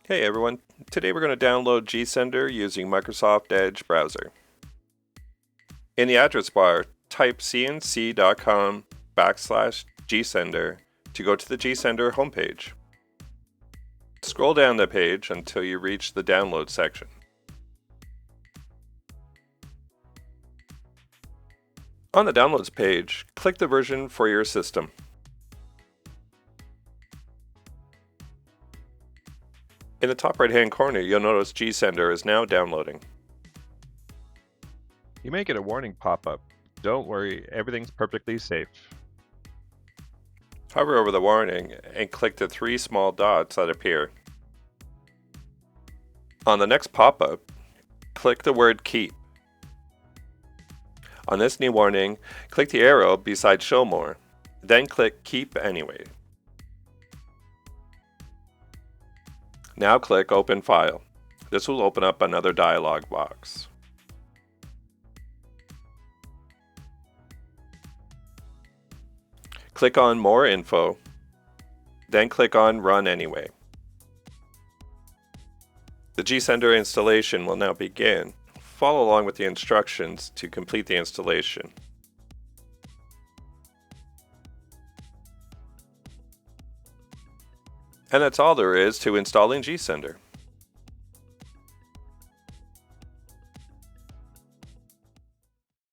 Hey everyone, today we're going to download gSender using Microsoft Edge browser. In the address bar, type sienci.com/gSender to go to the gSender homepage. Scroll down the page until you reach the download section. On the downloads page, click the version for your system. In the top right-hand corner, you'll notice gSender is now downloading. You may get a warning pop-up. Don't worry, everything's perfectly safe. Hover over the warning and click the three small dots that appear. On the next pop-up, click the word Keep. On this new warning, click the arrow beside Show More, then click Keep Anyway. Now click Open File. This will open up another dialog box. Click on More Info, then click on Run Anyway. The gSender installation will now begin. Follow along with the instructions to complete the installation. And that's all there is to installing gSender.